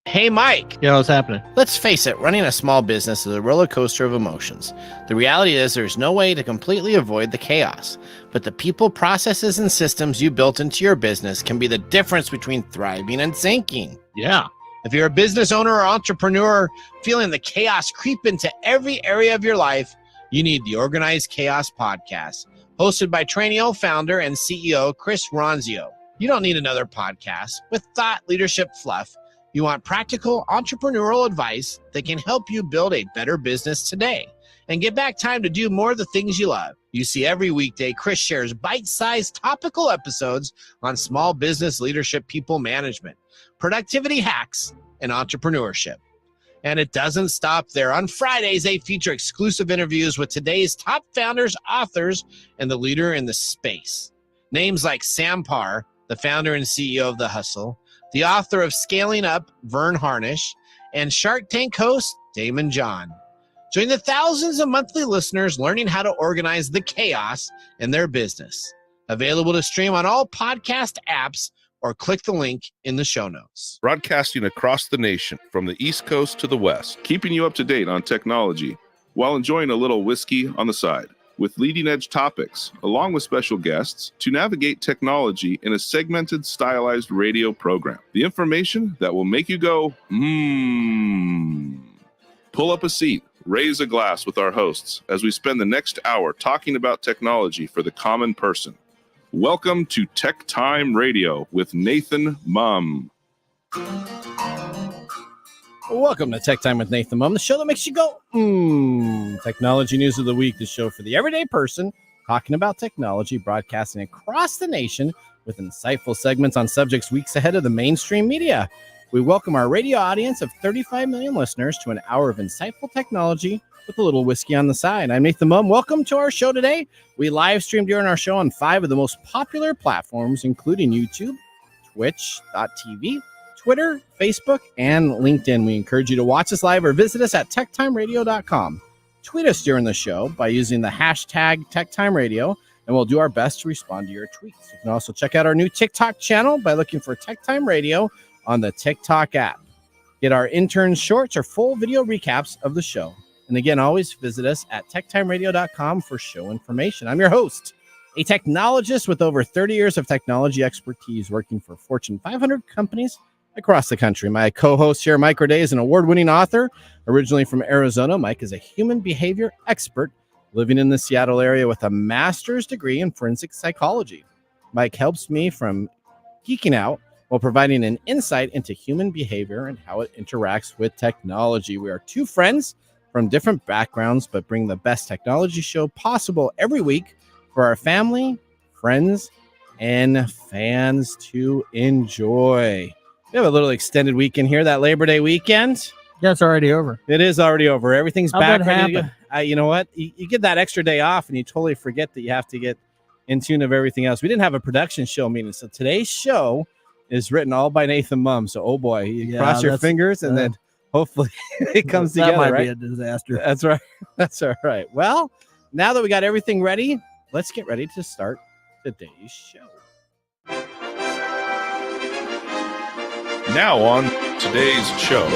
Hey, Mike. Yeah, what's happening? Let's face it, running a small business is a roller coaster of emotions. The reality is there's no way to completely avoid the chaos, but the people, processes, and systems you built into your business can be the difference between thriving and sinking. Yeah. If you're a business owner or entrepreneur feeling the chaos creep into every area of your life, you need the Organized Chaos Podcast, hosted by Trainio founder and CEO Chris Ronzio. You don't need another podcast with thought leadership fluff. You want practical entrepreneurial advice that can help you build a better business today and get back time to do more of the things you love. You see, every weekday, Chris shares bite-sized topical episodes on small business leadership, people management, productivity hacks, and entrepreneurship. And it doesn't stop there. On Fridays, they feature exclusive interviews with today's top founders, authors, and the leader in the space. Names like Sam Parr, the founder and CEO of The Hustle, the author of Scaling Up, Vern Harnish, and Shark Tank host, Damon John. Join the thousands of monthly listeners learning how to organize the chaos in their business. Available to stream on all podcast apps or click the link in the show notes. Broadcasting across the nation from the East Coast to the West, keeping you up to date on technology while enjoying a little whiskey on the side. With leading-edge topics, along with special guests, to navigate technology in a segmented, stylized radio program. The information that will make you go, Pull up a seat, raise a glass with our hosts as we spend the next hour talking about technology for the common person. Welcome to TechTime Radio with Nathan Mumm. Welcome to Tech Time with Nathan Mumm, the show that makes you go, Technology News of the Week, the show for the everyday person, talking about technology, broadcasting across the nation with insightful segments on subjects weeks ahead of the mainstream media. We welcome our radio audience of 35 million listeners to an hour of insightful technology with a little whiskey on the side. I'm Nathan Mumm. Welcome to our show today. We live stream during our show on 5 of the most popular platforms, including YouTube, Twitch.tv, Twitter, Facebook, and LinkedIn. We encourage you to watch us live or visit us at techtimeradio.com. Tweet us during the show by using the hashtag TechTimeRadio, and we'll do our best to respond to your tweets. You can also check out our new TikTok channel by looking for TechTime Radio on the TikTok app. Get our intern shorts or full video recaps of the show. And again, always visit us at techtimeradio.com for show information. I'm your host, a technologist with over 30 years of technology expertise working for Fortune 500 companies across the country. My co-host here, Mike Roday, is an award-winning author, originally from Arizona. Mike is a human behavior expert living in the Seattle area with a master's degree in forensic psychology. Mike helps me from geeking out while providing an insight into human behavior and how it interacts with technology. We are two friends from different backgrounds, but bring the best technology show possible every week for our family, friends, and fans to enjoy. We have a little extended weekend here, that Labor Day weekend. Yeah, it's already over. It is already over. Everything's How'd back. that Ready to happen? go. You know what? You get that extra day off and you totally forget that you have to get in tune of everything else. We didn't have a production show meeting, so today's show is written all by Nathan Mumm. So, oh boy, you cross your fingers and then hopefully it comes together. That might right? be a disaster. That's right. That's all right. Well, now that we got everything ready, let's get ready to start today's show. Now on today's show.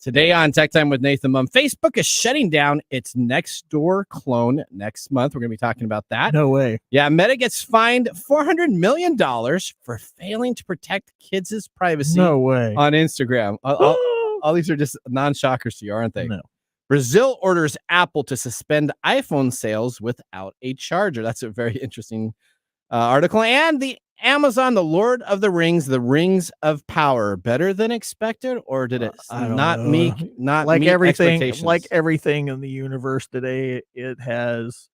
Today on Tech Time with Nathan Mumm, Facebook is shutting down its Nextdoor clone next month. We're going to be talking about that. No way. Yeah, Meta gets fined $400 million for failing to protect kids' privacy No way. on Instagram. All these are just non-shockers to you, aren't they? No. Brazil orders Apple to suspend iPhone sales without a charger. That's a very interesting article. And the Amazon, The Lord of the Rings of Power, better than expected, or did it not meet expectations? Like everything in the universe today, it has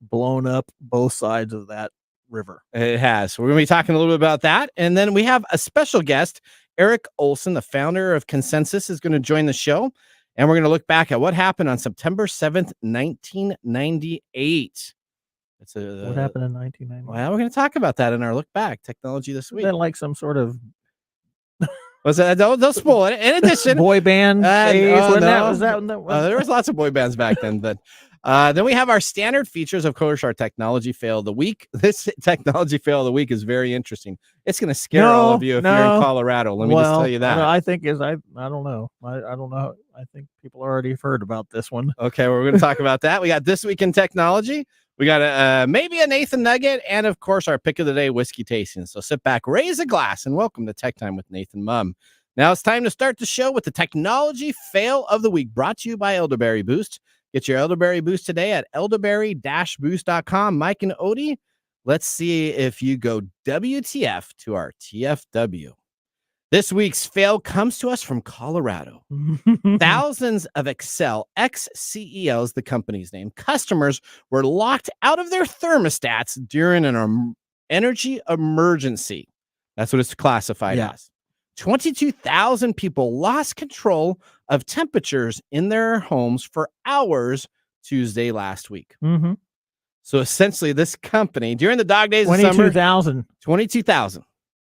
blown up both sides of that river. It has. We're going to be talking a little bit about that, and then we have a special guest, Eric Olson, the founder of Consensus, is going to join the show, and we're going to look back at what happened on September 7th, 1998. What happened in 1990? Well, we're going to talk about that in our look back technology this week. Is that like some sort of Was that? Don't spoil it. In addition, boy band phase. no. Was that There was lots of boy bands back then, but then we have our standard features, of course, our technology fail of the week. This technology fail of the week is very interesting. It's going to scare all of you if you're in Colorado. Let me just tell you that. I think I don't know. I don't know. I think people already heard about this one. Okay, well, we're going to talk about that. We got This Week in Technology. We got maybe a Nathan Nugget, and of course, our pick of the day, whiskey tasting. So sit back, raise a glass, and welcome to Tech Time with Nathan Mumm. Now it's time to start the show with the technology fail of the week, brought to you by Elderberry Boost. Get your Elderberry Boost today at elderberry-boost.com. Mike and Odie, let's see if you go WTF to our TFW. This week's fail comes to us from Colorado. Thousands of Excel ex-CEOs, the company's name, customers were locked out of their thermostats during an energy emergency. That's what it's classified as. 22,000 people lost control of temperatures in their homes for hours Tuesday last week. Mm-hmm. So essentially, this company, during the dog days of summer... 22,000.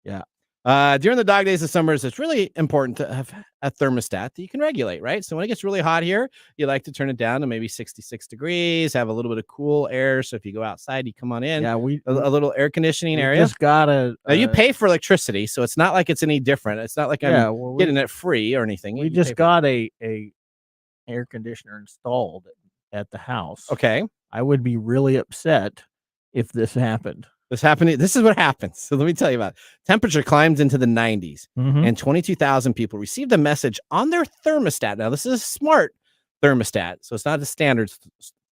Yeah. During the dog days of summers, it's really important to have a thermostat that you can regulate, right? So when it gets really hot here, you like to turn it down to maybe 66 degrees, have a little bit of cool air. So if you go outside, you come on in. Yeah, a little air conditioning area. Just gotta. Now you pay for electricity, so it's not like it's any different. It's not like I'm getting it free or anything. We just got a air conditioner installed at the house. Okay, I would be really upset if this happened. This is what happens. So let me tell you about it. Temperature climbs into the 90s, and 22,000 people received a message on their thermostat. Now, this is a smart thermostat, so it's not a standard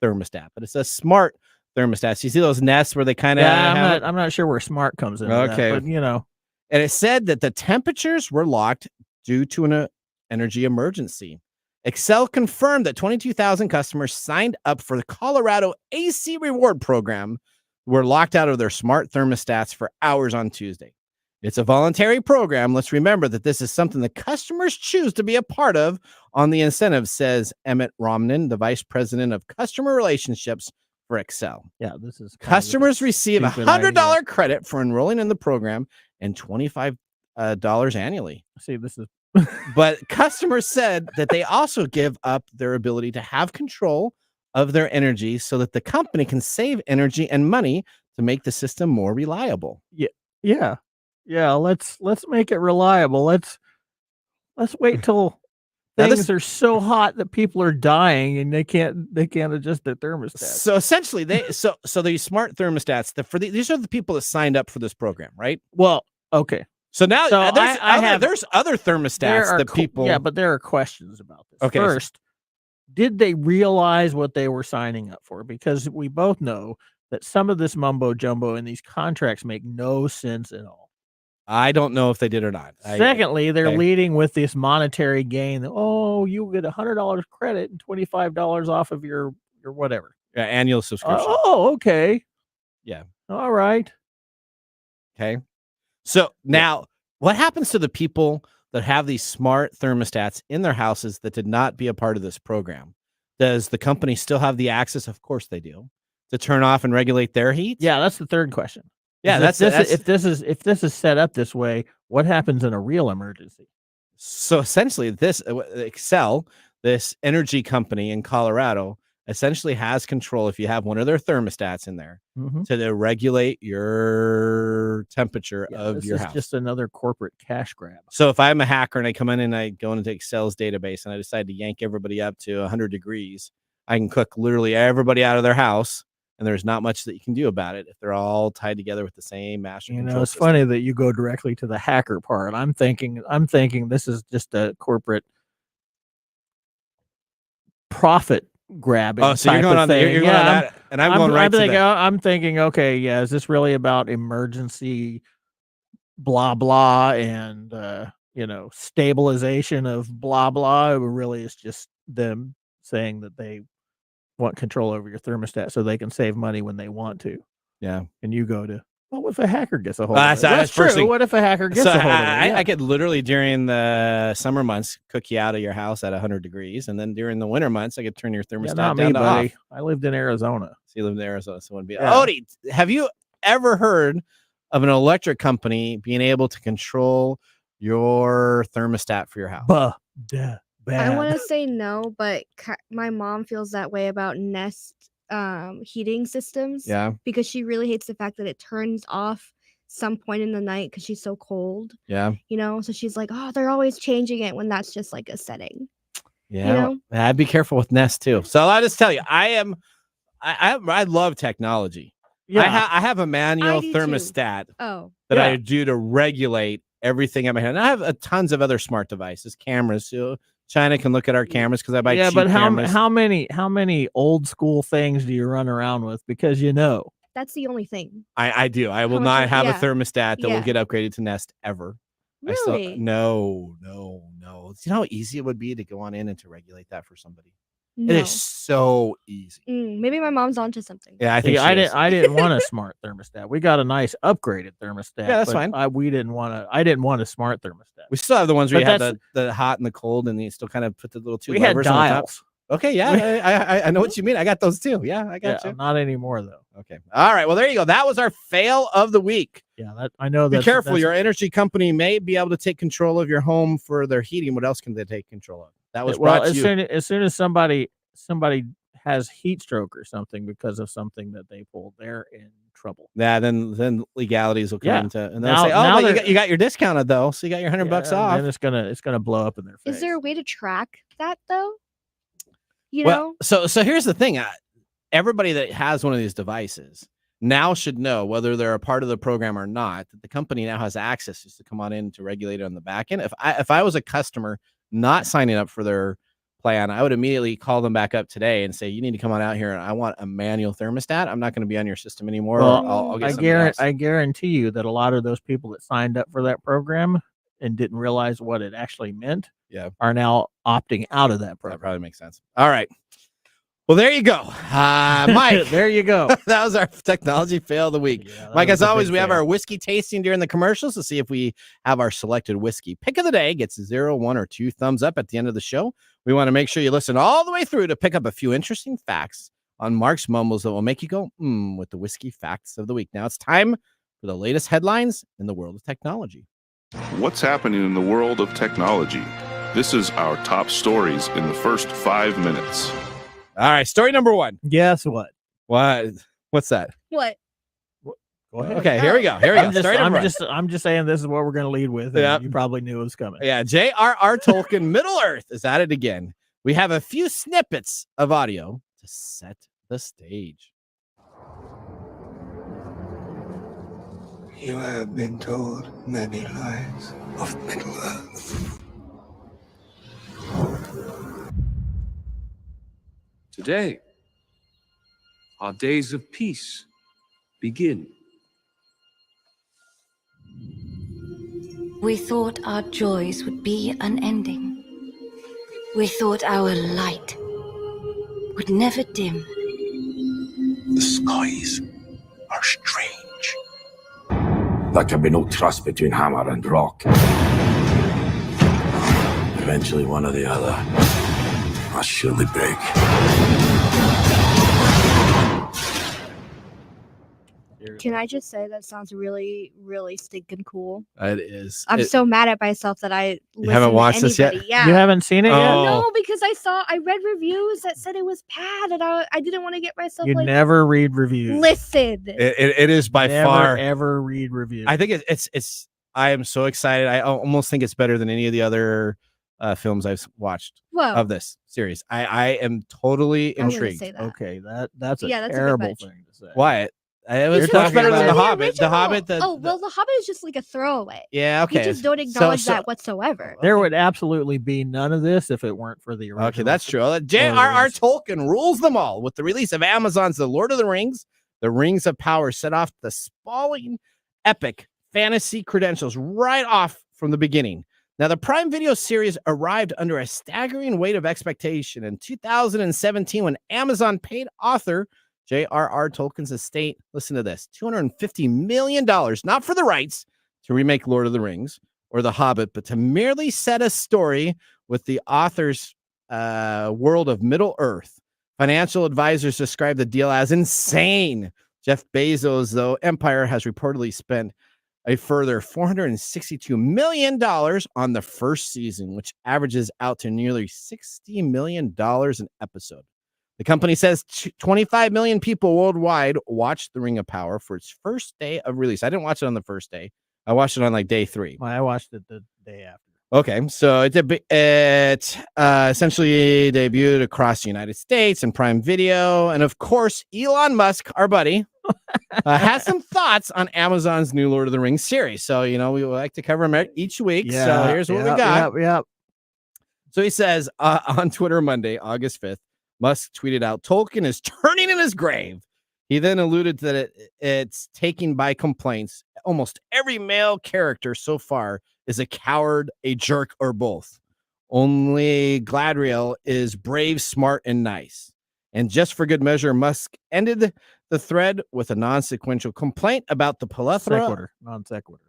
thermostat, but it's a smart thermostat. So you see those nests where they kind of... Yeah, I'm not sure where smart comes in. Okay. That, but, you know. And it said that the temperatures were locked due to an energy emergency. Excel confirmed that 22,000 customers signed up for the Colorado AC Reward Program were locked out of their smart thermostats for hours on Tuesday. It's a voluntary program. Let's remember that this is something the customers choose to be a part of on the incentive, says Emmett Romnan, the vice president of customer relationships for Excel. Yeah, this is customers receive a $100 credit for enrolling in the program and $25 annually. See, this is but customers said that they also give up their ability to have control of their energy so that the company can save energy and money to make the system more reliable. Yeah. Let's make it reliable. Let's wait till things are so hot that people are dying and they can't adjust their thermostats. So essentially, so these smart thermostats, these are the people that signed up for this program, right? Well, okay. So now there's other thermostats that people. Yeah, but there are questions about this. Okay. First, did they realize what they were signing up for? Because we both know that some of this mumbo jumbo in these contracts make no sense at all. I don't know if they did or not. Secondly, they're leading with this monetary gain. You get $100 credit and $25 off of your whatever. Yeah, annual subscription. Oh, okay. Yeah. All right. Okay. So now what happens to the people that have these smart thermostats in their houses that did not be a part of this program? Does the company still have the access? Of course they do, to turn off and regulate their heat. Yeah, that's the third question. Yeah, if this is set up this way, what happens in a real emergency? So essentially, this Excel, this energy company in Colorado, essentially has control if you have one of their thermostats in there to regulate your temperature of your house. Just another corporate cash grab. So if I'm a hacker and I come in and I go into Excel's database and I decide to yank everybody up to 100 degrees, I can cook literally everybody out of their house, and there's not much that you can do about it if they're all tied together with the same master control it's system. funny that you go directly to the hacker part. I'm thinking this is just a corporate profit grabbing. Oh, so you're going on you're going on that, and I'm thinking, okay, yeah, is this really about emergency blah blah and stabilization of blah blah? It really is just them saying that they want control over your thermostat so they can save money when they want to. Yeah. And you go to, what if a hacker gets a hold of it? That's true. What if a hacker gets a hold of it? I could literally, during the summer months, cook you out of your house at 100 degrees. And then during the winter months, I could turn your thermostat down to off. I lived in Arizona. So you lived in Arizona. So it wouldn't be. Odie, have you ever heard of an electric company being able to control your thermostat for your house? Bad. I want to say no, but my mom feels that way about Nest heating systems. Yeah. Because she really hates the fact that it turns off some point in the night because she's so cold. Yeah. So she's like, oh, they're always changing it when that's just like a setting. Yeah. I'd be careful with Nest too. So I'll just tell you, I love technology. Yeah. I have a manual I do thermostat too. I do to regulate everything in my hand. And I have tons of other smart devices, cameras. So China can look at our cameras because I buy cheap cameras. how many old school things do you run around with? Because That's the only thing. I do. I will not have a thermostat that will get upgraded to Nest ever. Really? No. Do you know how easy it would be to go on in and to regulate that for somebody? No. It is so easy. Maybe my mom's onto something. Yeah, I think I didn't want a smart thermostat. We got a nice upgraded thermostat. Yeah, that's fine. I didn't want a smart thermostat. We still have the ones where you have the hot and the cold, and you still kind of put the little two we had levers on the top. dials. Okay, yeah, I know what you mean. I got those too. Yeah, I got you. Not anymore though. Okay, all right. Well, there you go. That was our fail of the week. Yeah, I know. Be careful. Your energy company may be able to take control of your home for their heating. What else can they take control of? That was brought to you. As soon as somebody has heat stroke or something because of something that they pulled, they're in trouble. Yeah, then legalities will come into, and they'll now, say, "Oh, but you got your discounted though, so you got your $100 off." And it's gonna blow up in their face. Is there a way to track that though? So here's the thing: everybody that has one of these devices now should know whether they're a part of the program or not. That the company now has access just to come on in to regulate it on the back end. If I was a customer not signing up for their plan, I would immediately call them back up today and say, you need to come on out here and I want a manual thermostat. I'm not going to be on your system anymore. Well, I'll get I guarantee you that a lot of those people that signed up for that program and didn't realize what it actually meant are now opting out of that program. That probably makes sense. All right. Well, there you go. Mike. There you go. That was our technology fail of the week. Yeah, Mike, as always, we have our whiskey tasting during the commercials to see if we have our selected whiskey. Pick of the day gets 0, 1, or 2 thumbs up at the end of the show. We want to make sure you listen all the way through to pick up a few interesting facts on Mark's Mumbles that will make you go, with the whiskey facts of the week. Now it's time for the latest headlines in the world of technology. What's happening in the world of technology? This is our top stories in the first 5 minutes. All right, story number 1. Guess what? What? What's that? What? Go ahead. Okay, here we go. I'm just saying this is what we're going to lead with. Yeah, you probably knew it was coming. Yeah, J.R.R. Tolkien, Middle Earth is at it again. We have a few snippets of audio to set the stage. You have been told many lies of Middle Earth. Today, our days of peace begin. We thought our joys would be unending. We thought our light would never dim. The skies are strange. There can be no trust between hammer and rock. Eventually, one or the other must surely break. Can I just say that sounds really, really stinking cool? It is. I'm so mad at myself that I haven't watched this yet? Yeah. You haven't seen it yet? No, because I read reviews that said it was bad, and I didn't want to get myself. You never read reviews. Listen, it is by never, far ever read reviews. I think it's. I am so excited. I almost think it's better than any of the other films I've watched of this series. I am totally intrigued. Say that. Okay, that's a that's terrible thing to say. Why? It was much better than The Hobbit. The Hobbit. The Hobbit is just like a throwaway. Yeah, okay. You just don't acknowledge that whatsoever. There would absolutely be none of this if it weren't for the original. Okay, that's true. J.R.R. Tolkien rules them all with the release of Amazon's The Lord of the Rings. The Rings of Power set off the sprawling, epic fantasy credentials right off from the beginning. Now, the Prime Video series arrived under a staggering weight of expectation in 2017 when Amazon paid author J.R.R. Tolkien's estate, listen to this, $250 million, not for the rights to remake Lord of the Rings or The Hobbit, but to merely set a story with the author's world of Middle Earth. Financial advisors describe the deal as insane. Jeff Bezos, though, Empire has reportedly spent a further $462 million on the first season, which averages out to nearly $60 million an episode. The company says 25 million people worldwide watched The Ring of Power for its first day of release. I didn't watch it on the first day. I watched it on like day 3. Well, I watched it the day after. Okay, so it essentially debuted across the United States and Prime Video. And of course, Elon Musk, our buddy, has some thoughts on Amazon's new Lord of the Rings series. So, we like to cover them each week. So here's what we got. Yep. So he says on Twitter Monday, August 5th, Musk tweeted out, Tolkien is turning in his grave. He then alluded that it's taken by complaints. Almost every male character so far is a coward, a jerk, or both. Only Galadriel is brave, smart, and nice. And just for good measure, Musk ended the thread with a non-sequential complaint about the plethora.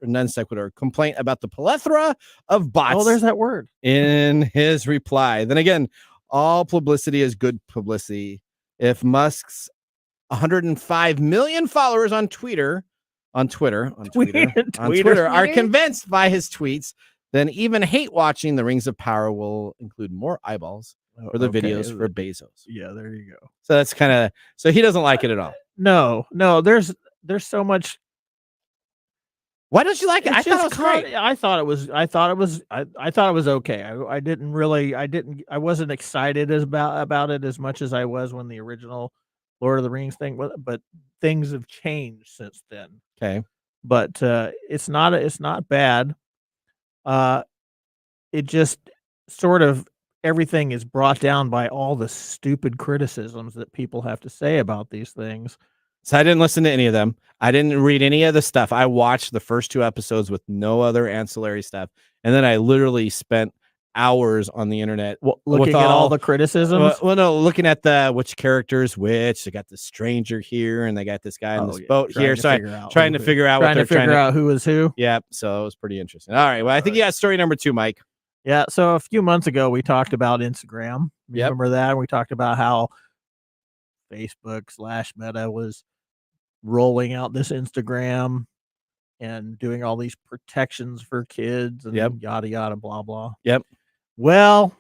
Non-sequitur complaint about the plethora of bots. Oh, there's that word. In his reply. Then again, all publicity is good publicity. If Musk's 105 million followers on Twitter are convinced by his tweets, then even hate watching The Rings of Power will include more eyeballs for the videos for Bezos. Yeah, there you go. So that's kind of, so he doesn't like it at all. No, there's so much. Why don't you like it? I thought it was great. I thought it was okay. I wasn't excited about it as much as I was when the original Lord of the Rings thing was, but things have changed since then. Okay. But it's not bad. It just sort of everything is brought down by all the stupid criticisms that people have to say about these things. So I didn't listen to any of them. I didn't read any of the stuff. I watched the first 2 episodes with no other ancillary stuff. And then I literally spent hours on the internet looking at all the criticisms. Looking at which characters which. They got the stranger here and they got this guy on this boat here. So trying to figure out who is who. Yeah. So it was pretty interesting. All right. Well, I think you got story number 2, Mike. Yeah. So a few months ago, we talked about Instagram. Remember that? We talked about how Facebook/Meta was rolling out this Instagram and doing all these protections for kids and yada, yada, blah, blah. Yep. Well,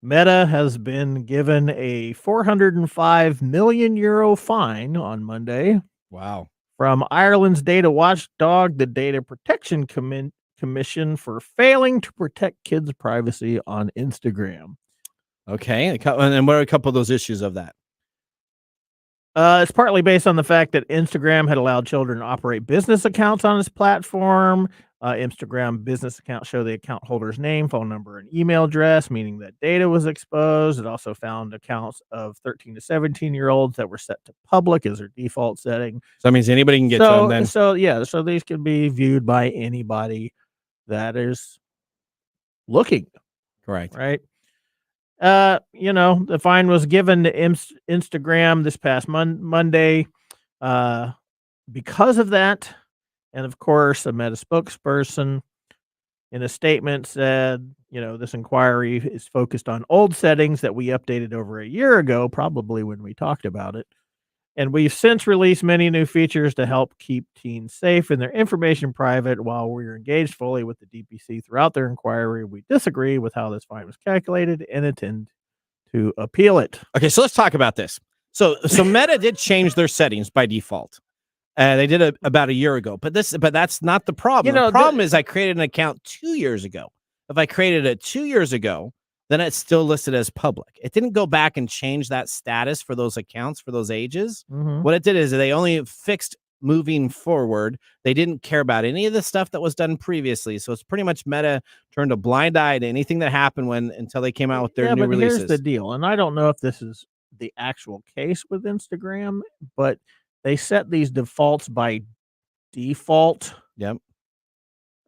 Meta has been given a 405 million euro fine on Monday. Wow. From Ireland's data watchdog, the Data Protection Commission, for failing to protect kids' privacy on Instagram. Okay. And what are a couple of those issues of that? It's partly based on the fact that Instagram had allowed children to operate business accounts on its platform. Instagram business accounts show the account holder's name, phone number, and email address, meaning that data was exposed. It also found accounts of 13 to 17-year-olds that were set to public as their default setting. So that means anybody can get to them then. So these can be viewed by anybody that is looking. Correct. Right. The fine was given to Instagram this past Monday because of that. And of course, a Meta spokesperson in a statement said, this inquiry is focused on old settings that we updated over a year ago, probably when we talked about it. And we've since released many new features to help keep teens safe and their information private. While we're engaged fully with the DPC throughout their inquiry, we disagree with how this fine was calculated and intend to appeal it. Okay, so let's talk about this. So Meta did change their settings by default. They did it about a year ago, but that's not the problem. The problem is I created an account 2 years ago. If I created it 2 years ago, then it's still listed as public. It didn't go back and change that status for those accounts for those ages. Mm-hmm. What it did is they only fixed moving forward. They didn't care about any of the stuff that was done previously. So it's pretty much Meta turned a blind eye to anything that happened until they came out with their new releases. Here's the deal, and I don't know if this is the actual case with Instagram, but they set these defaults by default. Yep.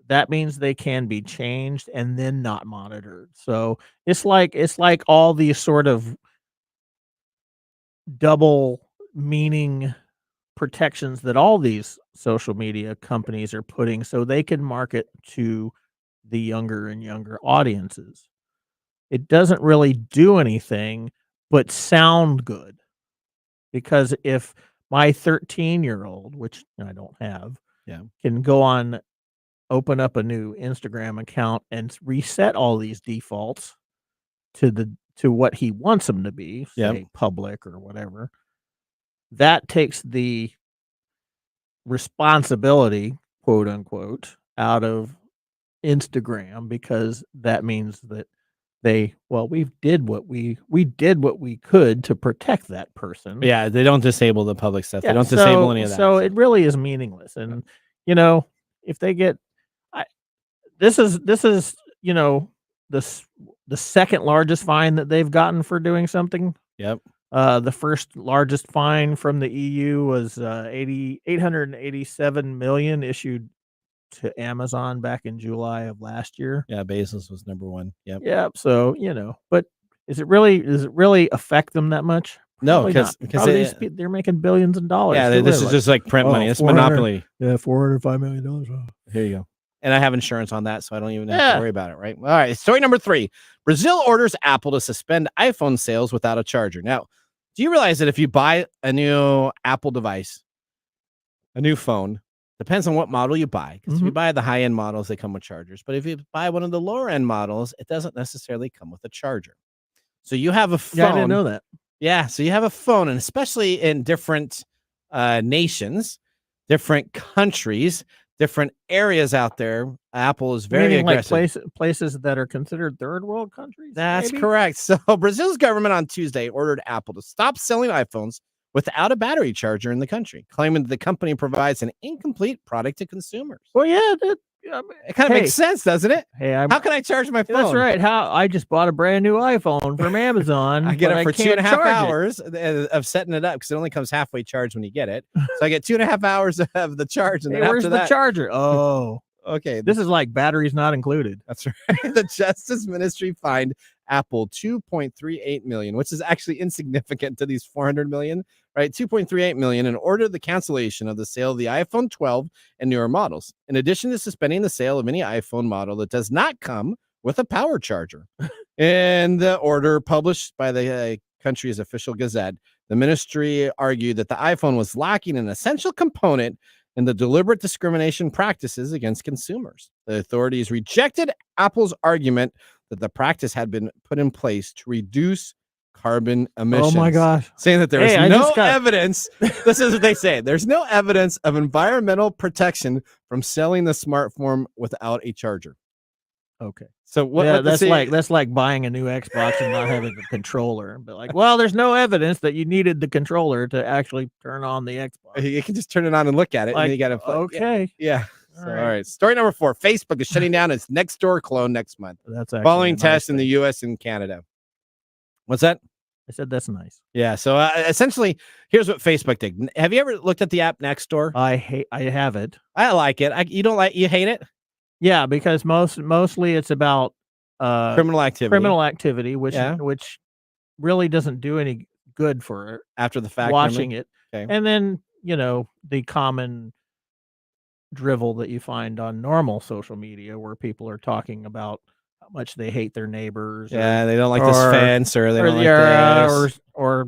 That means they can be changed and then not monitored. So it's like all these sort of double meaning protections that all these social media companies are putting so they can market to the younger and younger audiences. It doesn't really do anything but sound good. Because if my 13-year-old, which I don't have, Yeah. can go on, open up a new Instagram account and reset all these defaults to what he wants them to be, Yep. say public or whatever. That takes the responsibility, quote unquote, out of Instagram, because that means that we did what we could to protect that person. Yeah, they don't disable the public stuff. They Yeah, don't disable any of that. So it really is meaningless. And if they get, this is the second largest fine that they've gotten for doing something. Yep. The first largest fine from the EU was 887 million issued to Amazon back in July of last year. Yeah, Bezos was number one. Yep. Yeah. So but does it really affect them that much? No, Probably not. because Probably they're making billions of dollars. yeah, So this they're is just like print money. It's 400 monopoly. Yeah, $405 million. Here you go. And I have insurance on that, so I don't even have Yeah. to worry about it, right? All right. Story number 3. Brazil orders Apple to suspend iPhone sales without a charger. Now, do you realize that if you buy a new Apple device, a new phone, depends on what model you buy. Because if you buy the high-end models, they come with chargers. But if you buy one of the lower-end models, it doesn't necessarily come with a charger. So you have a phone. Yeah, I didn't know that. Yeah, so you have a phone, and especially in different nations, different countries, different areas out there, Apple is very aggressive. Like places that are considered third world countries. That's maybe? correct. So Brazil's government on Tuesday ordered Apple to stop selling iPhones without a battery charger in the country, claiming that the company provides an incomplete product to consumers. Well, yeah, It kind of makes sense, doesn't it? Hey, How can I charge my phone? That's right. I just bought a brand new iPhone from Amazon. I get but it for can't 2.5 charge it. hours of setting it up, because it only comes halfway charged when you get it. So I get 2.5 hours of the charge, and Hey, then where's after the that, charger? Oh, okay, this is like batteries not included. that's right. The Justice Ministry fined Apple $2.38 million, which is actually insignificant to these $400 million, right? $2.38 million, and ordered the cancellation of the sale of the iPhone 12 and newer models. In addition to suspending the sale of any iPhone model that does not come with a power charger. In the order published by the country's official gazette, the ministry argued that the iPhone was lacking an essential component in the deliberate discrimination practices against consumers. The authorities rejected Apple's argument that the practice had been put in place to reduce carbon emissions. Oh my gosh. Saying that there is Hey, no evidence. This is what they say. There's no evidence of environmental protection from selling the smartphone without a charger. Okay. So what? Yeah, that's like buying a new Xbox and not having a controller. But like, well, there's no evidence that you needed the controller to actually turn on the Xbox. You can just turn it on and look at it, Like, and then you got to play. okay. Yeah. All So, right. all right. Story number 4. Facebook is shutting down its Nextdoor clone next month, That's actually following a nice tests in thing. the U.S. and Canada. What's that? I said that's nice. Yeah. So essentially, here's what Facebook did. Have you ever looked at the app Nextdoor? I have it. I like it. You hate it? Yeah, because mostly it's about Criminal activity. which Yeah. which really doesn't do any good for After the fact. watching it. Okay. And then, the common drivel that you find on normal social media where people are talking about how much they hate their neighbors. Yeah, they don't like this fence, or they don't like this. Or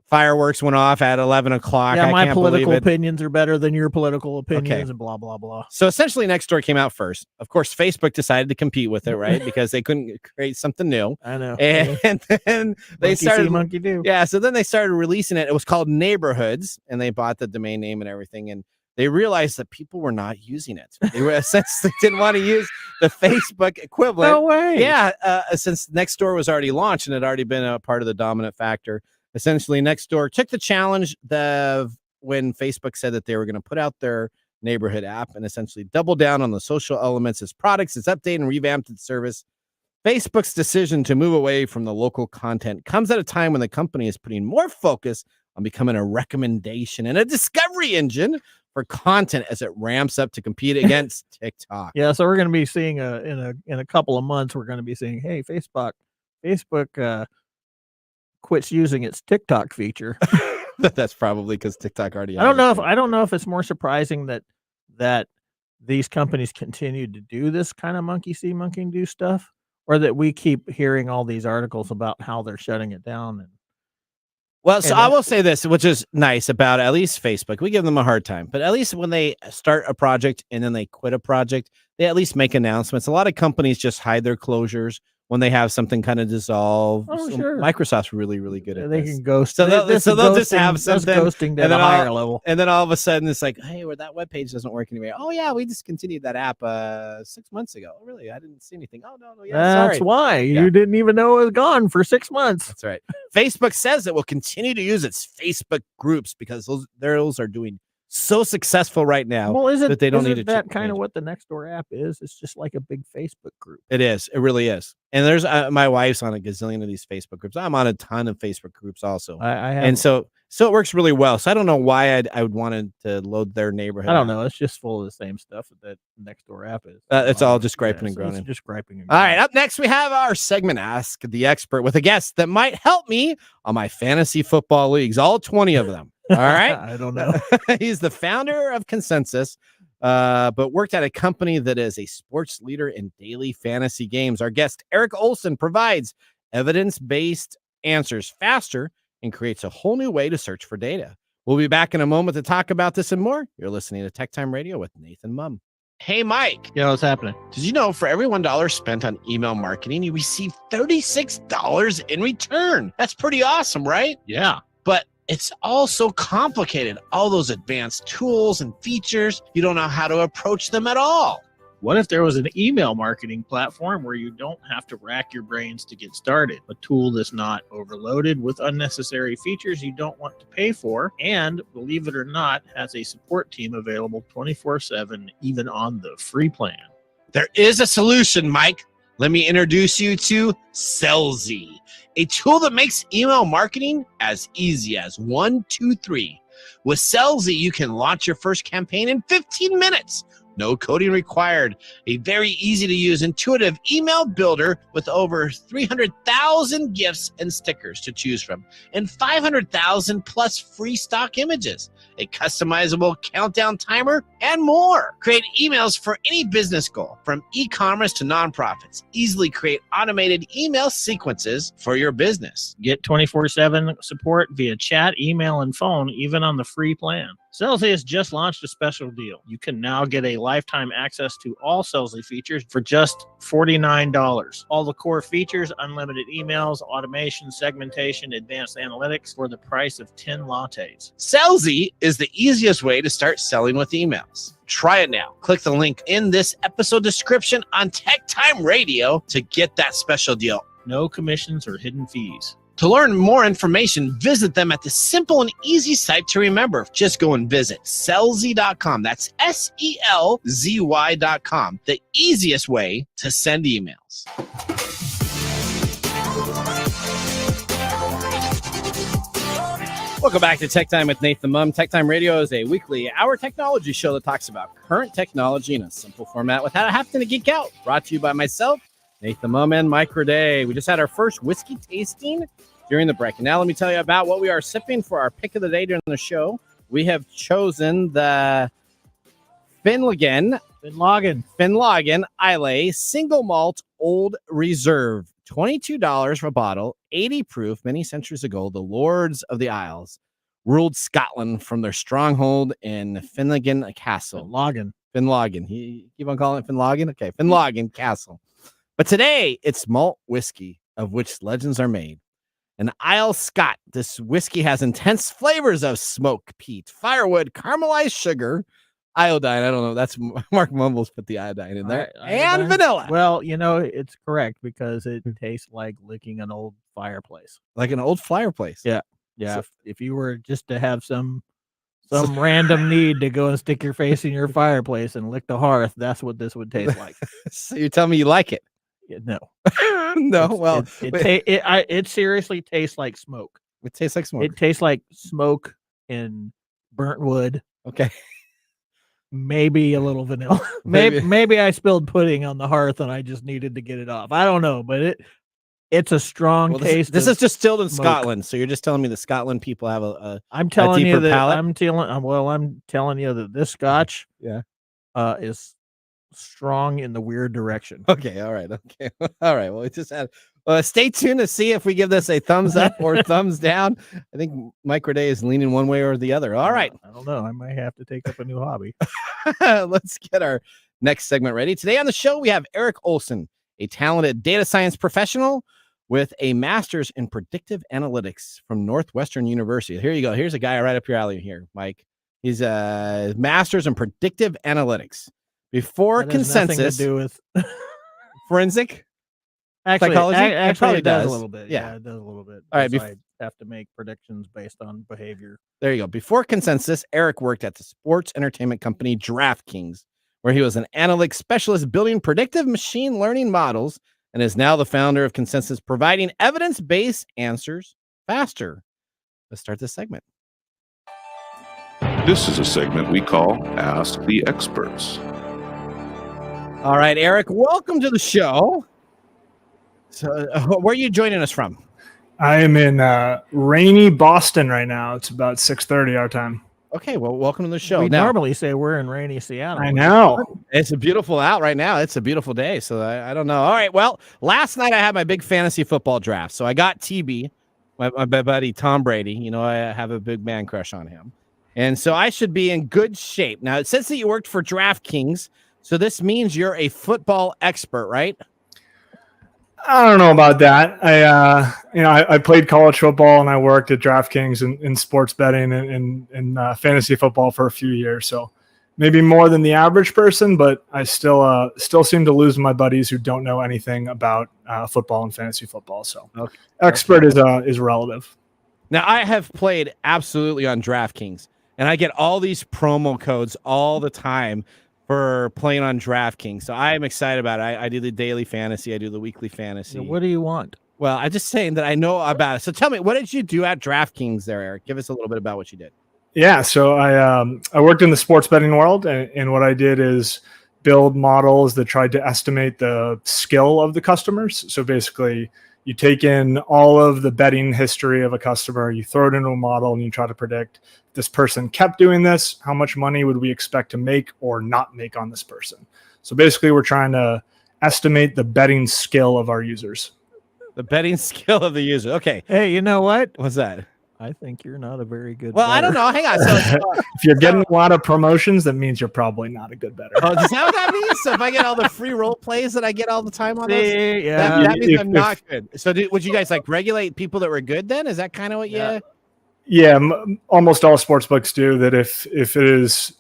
Fireworks went off at 11 o'clock. yeah, I my can't political believe it. opinions are better than your political opinions, and blah blah blah. So essentially, Nextdoor came out first. Of course, Facebook decided to compete with it, right? Because they couldn't create something new. I know. And then they Monkey started. see, monkey do. Yeah, so then they started releasing it. It was called Neighborhoods, and they bought the domain name and everything. And they realized that people were not using it. They were essentially didn't want to use the Facebook equivalent. No way. Yeah, since Nextdoor was already launched and had already been a part of the dominant factor. Essentially, Nextdoor took the challenge when Facebook said that they were going to put out their neighborhood app and essentially double down on the social elements as products. It's updated and revamped its service. Facebook's decision to move away from the local content comes at a time when the company is putting more focus on becoming a recommendation and a discovery engine for content as it ramps up to compete against TikTok. Yeah, so we're going to be seeing in a couple of months, we're going to be seeing, hey, Facebook quits using its TikTok feature. That's probably because TikTok already. I don't know if it's more surprising that these companies continue to do this kind of monkey see, monkey do stuff, or that we keep hearing all these articles about how they're shutting it down. And Well, so And I that- will say this, which is nice about at least Facebook. We give them a hard time, but at least when they start a project and then they quit a project, they at least make announcements. A lot of companies just hide their closures when they have something kind of dissolve. Oh, So sure. Microsoft's really, really good at they this. can ghost. So they'll This just have that's something, ghosting at and a then higher level. And then all of a sudden it's like, hey, well, that webpage doesn't work anymore. Oh yeah, we discontinued that app 6 months ago. Oh, really? I didn't see anything. Oh no, yeah, That's sorry. why Yeah. you didn't even know it was gone for 6 months. That's right. Facebook says it will continue to use its Facebook groups because those are doing so successful right now. Well, isn't that they don't need to that kind change of it. what the Nextdoor app is? It's just like a big Facebook group. It is. It really is. And there's my wife's on a gazillion of these Facebook groups. I'm on a ton of Facebook groups also. I have, And so it works really well. So I don't know why I would want to load their neighborhood. I don't app. know. It's just full of the same stuff that Nextdoor app is. It's all just griping and so it's groaning. just griping and All groaning. right, up next we have our segment Ask the Expert with a guest that might help me on my fantasy football leagues, all 20 of them. All right. I don't know. He's the founder of Consensus, but worked at a company that is a sports leader in daily fantasy games. Our guest, Eric Olson, provides evidence-based answers faster and creates a whole new way to search for data. We'll be back in a moment to talk about this and more. You're listening to TechTime Radio with Nathan Mumm. Hey, Mike. Yeah, what's happening? Did you know for every $1 spent on email marketing, you receive $36 in return? That's pretty awesome, right? Yeah. But it's all so complicated. All those advanced tools and features, you don't know how to approach them at all. What if there was an email marketing platform where you don't have to rack your brains to get started? A tool that's not overloaded with unnecessary features you don't want to pay for, and believe it or not, has a support team available 24/7, even on the free plan. There is a solution, Mike. Let me introduce you to Sellzy, a tool that makes email marketing as easy as 1, 2, 3. With Sellzy, you can launch your first campaign in 15 minutes. No coding required. A very easy to use, intuitive email builder with over 300,000 gifts and stickers to choose from, and 500,000 plus free stock images, a customizable countdown timer, and more. Create emails for any business goal, from e-commerce to nonprofits. Easily create automated email sequences for your business. Get 24/7 support via chat, email, and phone, even on the free plan. Sellzy has just launched a special deal. You can now get a lifetime access to all Sellzy features for just $49. All the core features, unlimited emails, automation, segmentation, advanced analytics for the price of 10 lattes. Sellzy is the easiest way to start selling with emails. Try it now. Click the link in this episode description on TechTime Radio to get that special deal. No commissions or hidden fees. To learn more information, visit them at the simple and easy site to remember. Just go and visit Sellzy.com. That's SELZY.com. The easiest way to send emails. Welcome back to Tech Time with Nathan Mumm. Tech Time Radio is a weekly hour technology show that talks about current technology in a simple format without having to geek out. Brought to you by myself, Nathan Mumm, and Mike Roday. We just had our first whiskey tasting during the break. And now let me tell you about what we are sipping for our pick of the day during the show. We have chosen the Finlagen Islay Single Malt Old Reserve. $22 for a bottle, 80 proof. Many centuries ago, the Lords of the Isles ruled Scotland from their stronghold in Finlagen Castle. Finlagen. You keep on calling it Finlagen? Okay, Finlagen Castle. But today, it's malt whiskey, of which legends are made. An Isle Scot, this whiskey has intense flavors of smoke, peat, firewood, caramelized sugar, iodine. I don't know. That's Mark Mumbles put the iodine in there. And vanilla. Well, it's correct because it tastes like licking an old fireplace. Like an old fireplace. Yeah. So if you were just to have some random need to go and stick your face in your fireplace and lick the hearth, that's what this would taste like. So you're telling me you like it? Yeah, no. No. It seriously tastes like smoke. It tastes like smoke. It tastes like smoke and burnt wood. Okay. Maybe a little vanilla. Maybe I spilled pudding on the hearth and I just needed to get it off. I don't know, but it's a strong taste. This is distilled in smoke. Scotland, so you're just telling me the Scotland people have a I'm telling you deeper that palate? I'm telling you that this Scotch, is strong in the weird direction. Okay. All right. Okay. All right. Well, we just had. Stay tuned to see if we give this a thumbs up or thumbs down. I think Microday is leaning one way or the other. All right. I don't know. I might have to take up a new hobby. Let's get our next segment ready. Today on the show, we have Eric Olson, a talented data science professional with a master's in predictive analytics from Northwestern University. Here you go. Here's a guy right up your alley here, Mike. He's a master's in predictive analytics. Before That has nothing consensus, to do with forensic actually, psychology? Actually, Probably it does does. a little bit. Yeah. It does a little bit. All right, because I have to make predictions based on behavior. There you go. Before consensus, Eric worked at the sports entertainment company DraftKings, where he was an analytics specialist building predictive machine learning models, and is now the founder of Consensus, providing evidence-based answers faster. Let's start this segment. This is a segment we call Ask the Experts. All right, Eric, welcome to the show. So, where are you joining us from? I am in rainy Boston right now. It's about 6:30 our time. Okay, well, welcome to the show. We Now, normally say we're in rainy Seattle. I know. it's a beautiful out right now. It's a beautiful day, so I don't know. All right, well, last night I had my big fantasy football draft, so I got TB, my buddy Tom Brady. You know, I have a big man crush on him, and so I should be in good shape. Now, it says that you worked for DraftKings, so this means you're a football expert, right? I don't know about that. I played college football and I worked at DraftKings in sports betting and fantasy football for a few years. So maybe more than the average person, but I still seem to lose my buddies who don't know anything about football and fantasy football. So expert is relative. Now, I have played absolutely on DraftKings, and I get all these promo codes all the time for playing on DraftKings. So I am excited about it. I do the daily fantasy. I do the weekly fantasy. So what do you want? Well, I'm just saying that I know about it. So tell me, what did you do at DraftKings there, Eric? Give us a little bit about what you did. Yeah, so I worked in the sports betting world, and what I did is build models that tried to estimate the skill of the customers. So basically, you take in all of the betting history of a customer, you throw it into a model, and you try to predict if this person kept doing this, how much money would we expect to make or not make on this person. So basically, we're trying to estimate the betting skill of our users. The betting skill of the user. Okay. Hey, you know what? What's that? I think you're not a very good Well, I don't know. Hang on. So, If you're getting a lot of promotions, that means you're probably not a good bettor. oh, is that what that means? So if I get all the free role plays that I get all the time on this, See, yeah. that means If- I'm not good. So would you guys like regulate people that were good then? Is that kind of what you... Yeah, almost all sportsbooks do that. If it is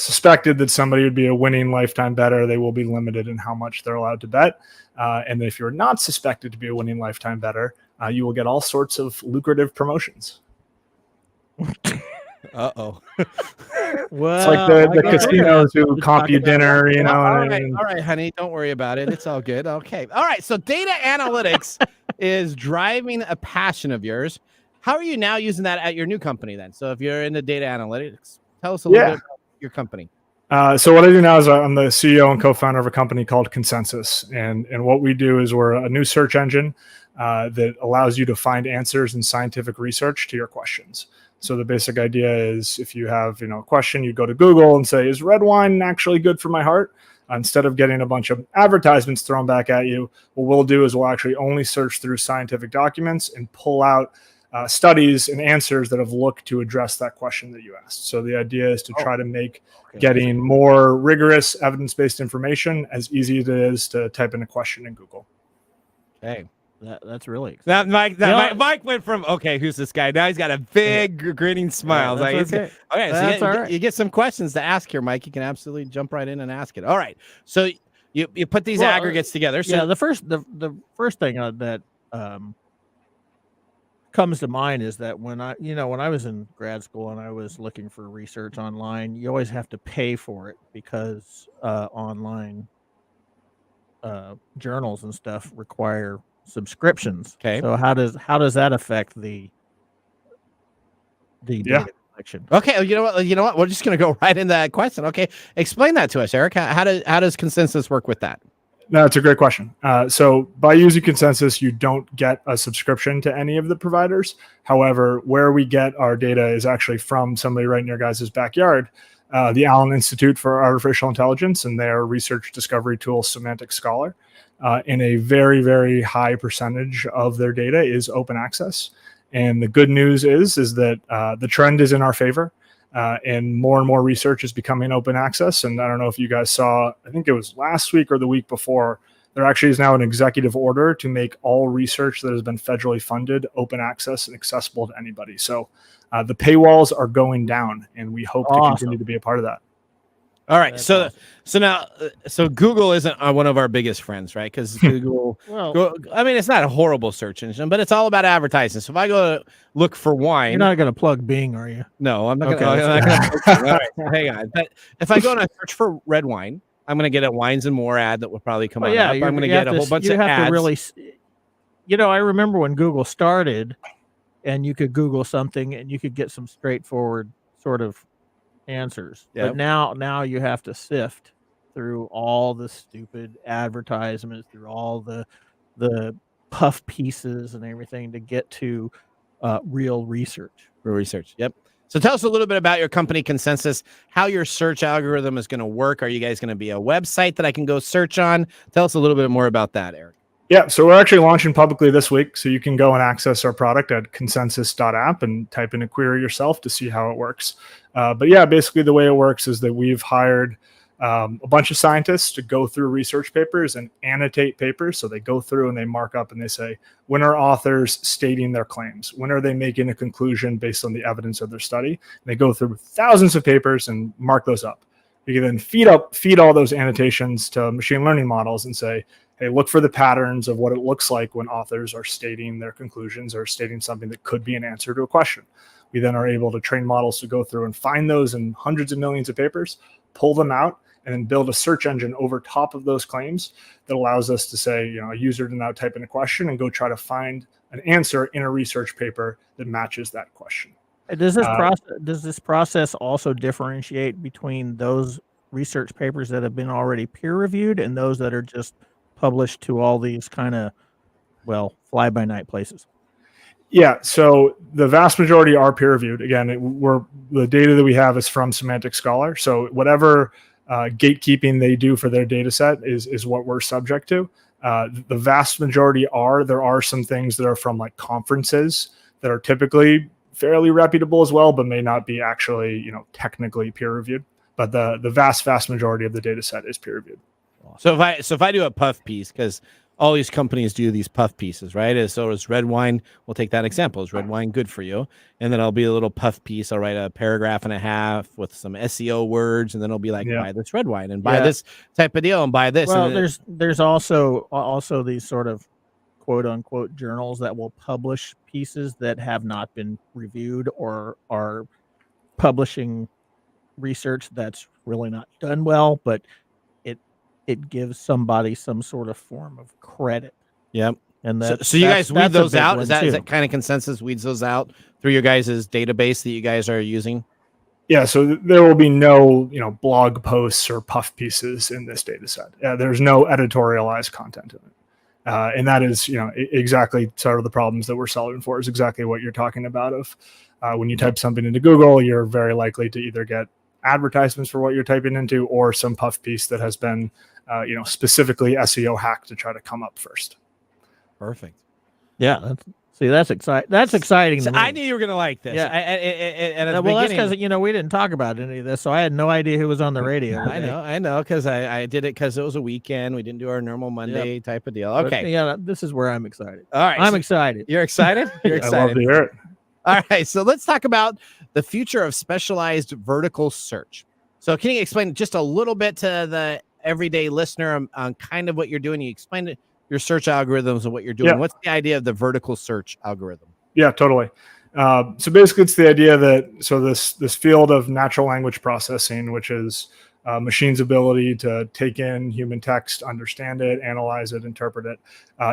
suspected that somebody would be a winning lifetime bettor, they will be limited in how much they're allowed to bet. And if you're not suspected to be a winning lifetime bettor, you will get all sorts of lucrative promotions. Uh-oh. Well, It's like the casinos who comp you dinner, you know. All and- right, all right, honey. Don't worry about it. It's all good. Okay. All right. So data analytics is driving a passion of yours. How are you now using that at your new company then? So if you're into data analytics, tell us a little bit about your company. So what I do now is I'm the CEO and co-founder of a company called Consensus. And what we do is we're a new search engine that allows you to find answers in scientific research to your questions. So the basic idea is if you have a question, you go to Google and say, is red wine actually good for my heart? Instead of getting a bunch of advertisements thrown back at you, what we'll do is we'll actually only search through scientific documents and pull out studies and answers that have looked to address that question that you asked. So the idea is to try to make getting more rigorous evidence-based information as easy as it is to type in a question in Google. Okay. That's really exciting. Mike went from, okay, who's this guy? Now he's got a big grinning smile. Yeah, that's okay. Okay, That's so all right. you get some questions to ask here, Mike. You can absolutely jump right in and ask it. All right. So you put these aggregates together. So yeah, the first thing that comes to mind is that when I was in grad school and I was looking for research online, you always have to pay for it because online journals and stuff require subscriptions. Okay. So how does that affect the data collection? Okay, you know what? We're just going to go right into that question. Okay, explain that to us, Eric. How does Consensus work with that? No, it's a great question. So by using Consensus, you don't get a subscription to any of the providers. However, where we get our data is actually from somebody right in your guys' backyard. the Allen Institute for Artificial Intelligence and their research discovery tool, Semantic Scholar. And a very, very high percentage of their data is open access. And the good news is that the trend is in our favor. And more research is becoming open access. And I don't know if you guys saw, I think it was last week or the week before, there actually is now an executive order to make all research that has been federally funded open access and accessible to anybody. So the paywalls are going down, and we hope to continue to be a part of that. All right. So now Google isn't one of our biggest friends, right? Because Google, I mean, it's not a horrible search engine, but it's all about advertising. So if I go to look for wine, you're not going to plug Bing, are you? No, I'm not going to. Hang on. But if I go and I search for red wine, I'm going to get a Wines and More ad that will probably come up. I'm going to get a whole bunch of ads. I remember when Google started, and you could Google something and you could get some straightforward sort of answers. Yep. But now you have to sift through all the stupid advertisements, through all the puff pieces and everything to get to real research. Yep. So tell us a little bit about your company, Consensus, how your search algorithm is going to work. Are you guys going to be a website that I can go search on? Tell us a little bit more about that, Eric. Yeah, so we're actually launching publicly this week, so you can go and access our product at consensus.app and type in a query yourself to see how it works. But yeah, basically the way it works is that we've hired a bunch of scientists to go through research papers and annotate papers. So they go through and they mark up and they say, when are authors stating their claims? When are they making a conclusion based on the evidence of their study? And they go through thousands of papers and mark those up. You can then feed all those annotations to machine learning models and say, hey, look for the patterns of what it looks like when authors are stating their conclusions or stating something that could be an answer to a question. We then are able to train models to go through and find those in hundreds of millions of papers, pull them out, and then build a search engine over top of those claims that allows us to say, a user to now type in a question and go try to find an answer in a research paper that matches that question. Does this process also differentiate between those research papers that have been already peer reviewed and those that are just published to all these kind of, fly by night places? Yeah, so the vast majority are peer reviewed. Again, the data that we have is from Semantic Scholar. So whatever gatekeeping they do for their data set is what we're subject to. The vast majority there are some things that are from like conferences that are typically fairly reputable as well, but may not be actually, technically peer reviewed. But the vast majority of the data set is peer reviewed. So if I do a puff piece, because all these companies do these puff pieces, right? So is red wine, we'll take that example. Is red wine good for you? And then I'll be a little puff piece. I'll write a paragraph and a half with some SEO words, and then it'll be like, buy this red wine and buy this type of deal and buy this. Well, there's also these sort of quote unquote journals that will publish pieces that have not been reviewed or are publishing research that's really not done well, but it gives somebody some sort of form of credit. Yep. And so you guys weed those out? Is that kind of Consensus weeds those out through your guys' database that you guys are using? Yeah, so there will be no, blog posts or puff pieces in this data set. There's no editorialized content in it. And that is, exactly sort of the problems that we're solving for is exactly what you're talking about of when you type something into Google, you're very likely to either get advertisements for what you're typing into or some puff piece that has been, specifically SEO hacked to try to come up first. Perfect. Yeah. That's exciting. That's exciting. So I knew you were going to like this. Yeah. And that's because, we didn't talk about any of this, so I had no idea who was on the radio. I know, because I did it because it was a weekend. We didn't do our normal Monday type of deal. Okay. But, this is where I'm excited. All right. I'm excited. You're excited? You're excited. I love to hear it. All right. So let's talk about the future of specialized vertical search. So can you explain just a little bit to the everyday listener on kind of what you're doing? You explained your search algorithms and what you're doing. Yeah. What's the idea of the vertical search algorithm? Yeah, totally. So basically it's the idea that, this field of natural language processing, which is machine's ability to take in human text, understand it, analyze it, interpret it,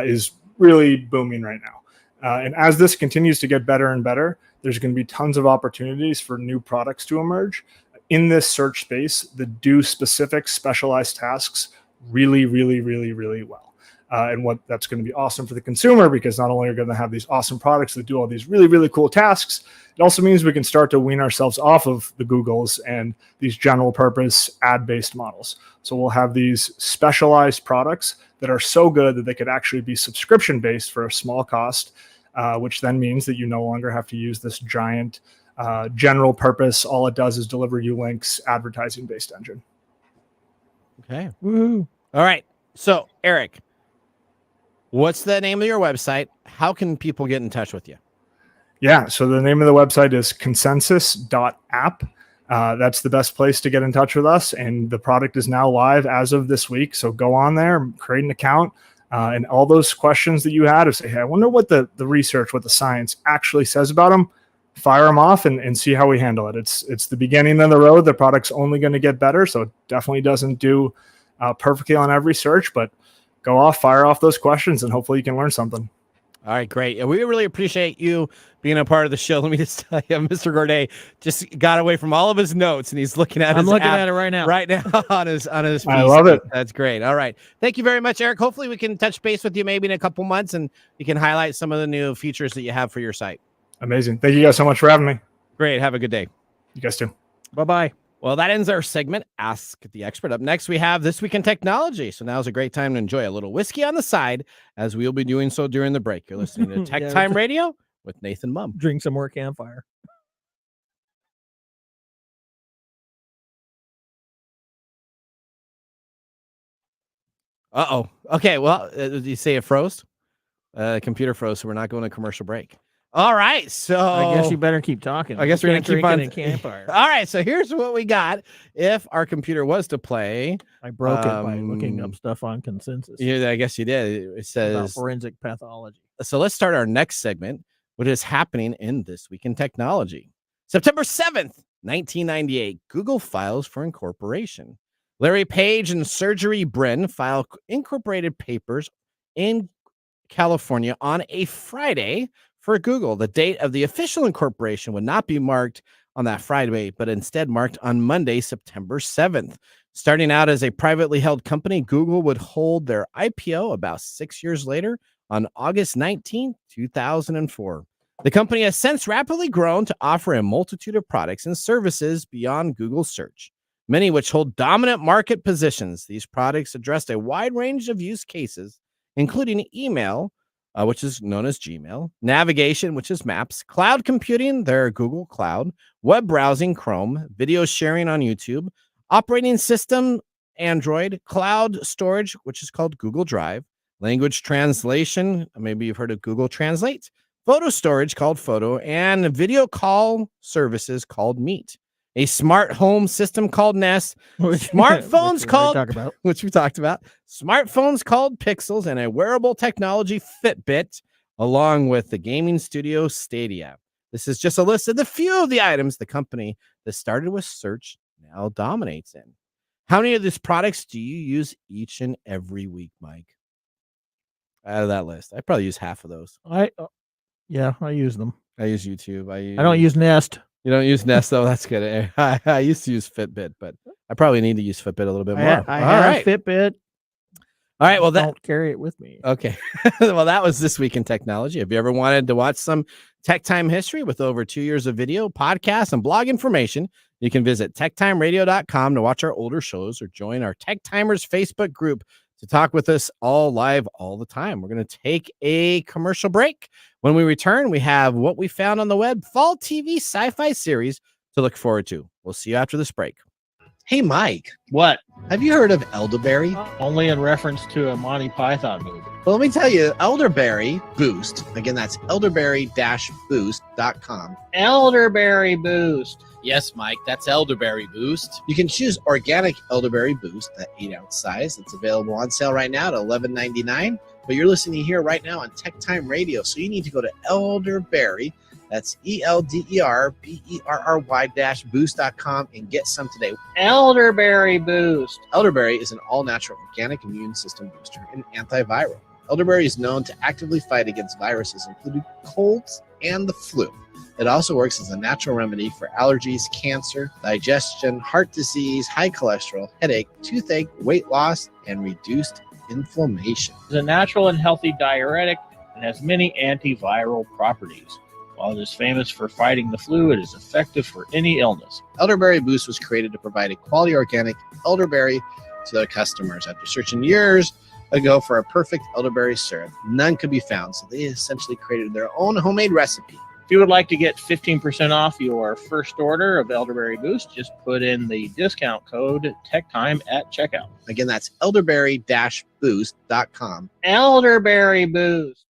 is really booming right now. And as this continues to get better and better, there's going to be tons of opportunities for new products to emerge in this search space that do specific specialized tasks really, really, really, really well. and what that's going to be awesome for the consumer, because not only are going to have these awesome products that do all these really, really cool tasks, it also means we can start to wean ourselves off of the Googles and these general purpose ad-based models. So we'll have these specialized products that are so good that they could actually be subscription-based for a small cost, which then means that you no longer have to use this giant general purpose, all it does is deliver you links, advertising-based engine. Okay. Woo-hoo. All right. So, Eric, what's the name of your website? How can people get in touch with you? Yeah, so the name of the website is consensus.app. That's the best place to get in touch with us. And the product is now live as of this week. So go on there, create an account, and all those questions that you had of say, hey, I wonder what the research, what the science actually says about them, fire them off and see how we handle it. It's the beginning of the road. The product's only going to get better. So it definitely doesn't do perfectly on every search, but go off, fire off those questions, and hopefully you can learn something. All right, great. We really appreciate you being a part of the show. Let me just tell you, Mr. Gourdet just got away from all of his notes, and he's looking at. I'm looking at it right now. Right now on his. PC. I love it. That's great. All right, thank you very much, Eric. Hopefully, we can touch base with you maybe in a couple months, and you can highlight some of the new features that you have for your site. Amazing. Thank you guys so much for having me. Great. Have a good day. You guys too. Bye-bye. Well, that ends our segment, Ask the Expert. Up next, we have This Week in Technology. So now's a great time to enjoy a little whiskey on the side, as we'll be doing so during the break. You're listening to TechTime Radio with Nathan Mumm. Drink some more campfire. Uh-oh. Okay, well, did you say it froze? Computer froze, so we're not going to commercial break. All right, so I guess you better keep talking. I guess we're going to keep on campfire. All right, so here's what we got. If our computer was to play, I broke it by looking up stuff on Consensus. Yeah, I guess you did. It says about forensic pathology. So let's start our next segment, what is happening in This Week in Technology. September 7th, 1998, Google files for incorporation. Larry Page and Sergey Brin file incorporated papers in California on a Friday for Google. The date of the official incorporation would not be marked on that Friday, but instead marked on Monday, September 7th. Starting out as a privately held company, Google would hold their IPO about 6 years later on August 19, 2004. The company has since rapidly grown to offer a multitude of products and services beyond Google search, many which hold dominant market positions. These products addressed a wide range of use cases, including email, which is known as Gmail, navigation, which is Maps, cloud computing, their Google Cloud, web browsing, Chrome, video sharing on YouTube, operating system, Android, cloud storage, which is called Google Drive, language translation, maybe you've heard of Google Translate, photo storage called Photo, and video call services called Meet. A smart home system called Nest, smartphones which we talked about, smartphones called Pixels, and a wearable technology Fitbit, along with the gaming studio Stadia. This is just a list of the few of the items the company that started with search now dominates in. How many of these products do you use each and every week, Mike? Out of that list, I probably use half of those. Yeah, I use them. I use YouTube. I don't use Nest. You don't use Nest, though. That's good. I used to use Fitbit, but I probably need to use Fitbit a little bit more. I have Fitbit. All right. Well, don't carry it with me. Okay. Well, that was This Week in Technology. If you ever wanted to watch some Tech Time history with over 2 years of video, podcasts, and blog information, you can visit techtimeradio.com to watch our older shows or join our Tech Timers Facebook group to talk with us all live all the time. We're going to take a commercial break. When we return, we have What We Found on the Web fall TV sci-fi series to look forward to. We'll see you after this break. Hey, Mike. What? Have you heard of elderberry? Only in reference to a Monty Python movie. Well, let me tell you, Elderberry Boost. Again, that's elderberry-boost.com. Elderberry Boost. Yes, Mike, that's Elderberry Boost. You can choose organic Elderberry Boost, that 8-ounce size. It's available on sale right now at $11.99. But you're listening here right now on Tech Time Radio, so you need to go to Elderberry. That's ELDERBERRY-boost.com and get some today. Elderberry Boost. Elderberry is an all-natural organic immune system booster and antiviral. Elderberry is known to actively fight against viruses, including colds and the flu. It also works as a natural remedy for allergies, cancer, digestion, heart disease, high cholesterol, headache, toothache, weight loss, and reduced inflammation. It's a natural and healthy diuretic and has many antiviral properties. While it is famous for fighting the flu, it is effective for any illness. Elderberry Boost was created to provide a quality organic elderberry to their customers. After searching years ago for a perfect elderberry syrup, none could be found, so they essentially created their own homemade recipe. If you would like to get 15% off your first order of Elderberry Boost, just put in the discount code TechTime at checkout. Again, that's elderberry-boost.com. Elderberry Boost.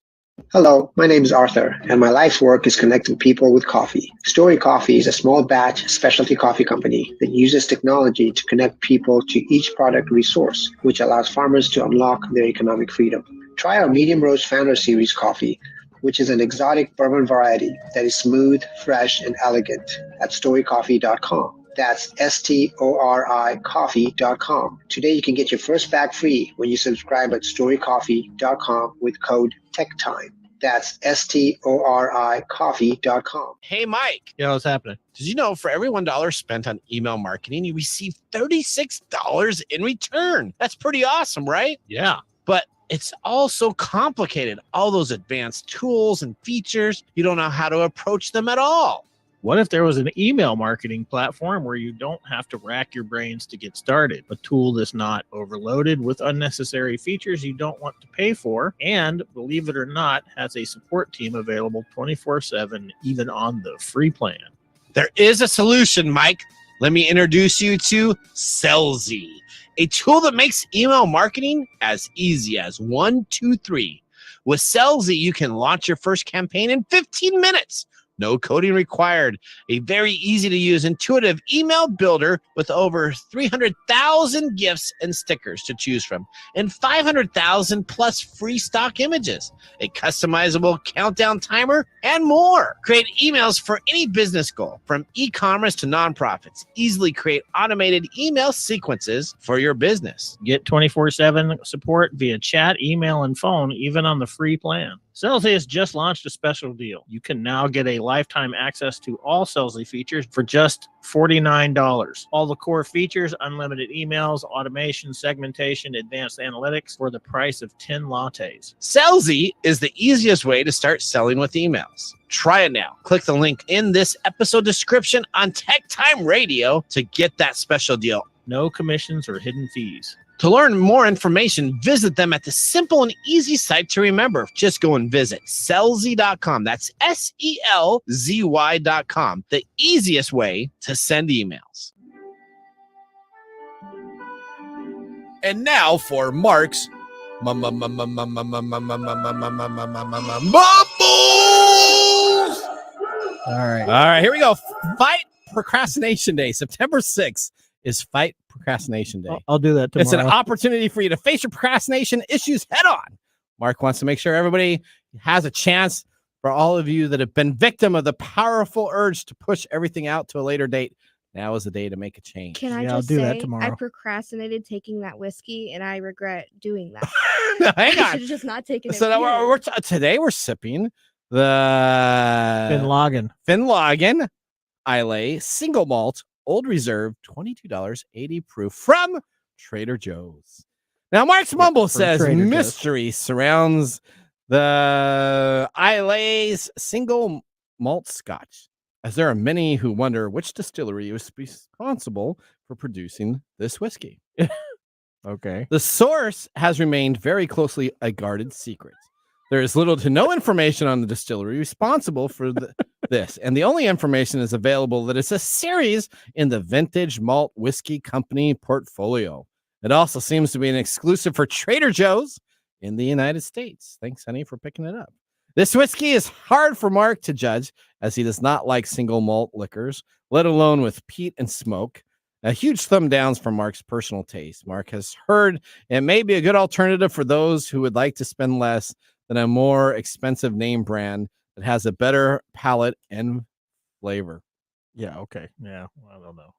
Hello, my name is Arthur, and my life's work is connecting people with coffee. Story Coffee is a small batch specialty coffee company that uses technology to connect people to each product resource, which allows farmers to unlock their economic freedom. Try our Medium Roast Founder Series coffee, which is an exotic bourbon variety that is smooth, fresh, and elegant at storycoffee.com. That's STORI coffee.com. Today you can get your first bag free when you subscribe at storycoffee.com with code TechTime. That's STORI coffee.com. Hey, Mike. Yeah, what's happening? Did you know for every $1 spent on email marketing, you receive $36 in return? That's pretty awesome, right? Yeah. But it's all so complicated. All those advanced tools and features, you don't know how to approach them at all. What if there was an email marketing platform where you don't have to rack your brains to get started? A tool that's not overloaded with unnecessary features you don't want to pay for, and, believe it or not, has a support team available 24/7, even on the free plan. There is a solution, Mike. Let me introduce you to Sellzy, a tool that makes email marketing as easy as 1, 2, 3. With Sellzy, you can launch your first campaign in 15 minutes. No coding required. A very easy to use, intuitive email builder with over 300,000 gifts and stickers to choose from, and 500,000 plus free stock images, a customizable countdown timer, and more. Create emails for any business goal, from e-commerce to nonprofits. Easily create automated email sequences for your business. Get 24/7 support via chat, email, and phone, even on the free plan. Sellzy has just launched a special deal. You can now get a lifetime access to all Sellzy features for just $49. All the core features, unlimited emails, automation, segmentation, advanced analytics for the price of 10 lattes. Sellzy is the easiest way to start selling with emails. Try it now. Click the link in this episode description on TechTime Radio to get that special deal. No commissions or hidden fees. To learn more information, visit them at the simple and easy site to remember. Just go and visit Sellzy.com. That's SELZY.com. The easiest way to send emails. And now for Mark's Mumbles. All right. All right, here we go. Fight Procrastination Day, September 6th. Is Fight Procrastination Day. I'll do that tomorrow. It's an opportunity for you to face your procrastination issues head on. Mark wants to make sure everybody has a chance. For all of you that have been victim of the powerful urge to push everything out to a later date, now is the day to make a change. Can I I'll just do say, that tomorrow. I procrastinated taking that whiskey, and I regret doing that. No, hang I on. should have just not taken it. So period. today we're sipping the Finlagen Islay Single Malt Old Reserve, $22.80 proof from Trader Joe's. Now, Mark's Mumble says Trader mystery surrounds the Islay's Single Malt Scotch, as there are many who wonder which distillery is responsible for producing this whiskey. Okay. The source has remained very closely a guarded secret. There is little to no information on the distillery responsible for this, and the only information is available that it's a series in the Vintage Malt Whiskey Company portfolio. It also seems to be an exclusive for Trader Joe's in the United States. Thanks, honey, for picking it up. This whiskey is hard for Mark to judge, as he does not like single malt liquors, let alone with peat and smoke. A huge thumb downs for Mark's personal taste. Mark has heard it may be a good alternative for those who would like to spend less than a more expensive name brand that has a better palate and flavor. Yeah, okay. Yeah, I don't know.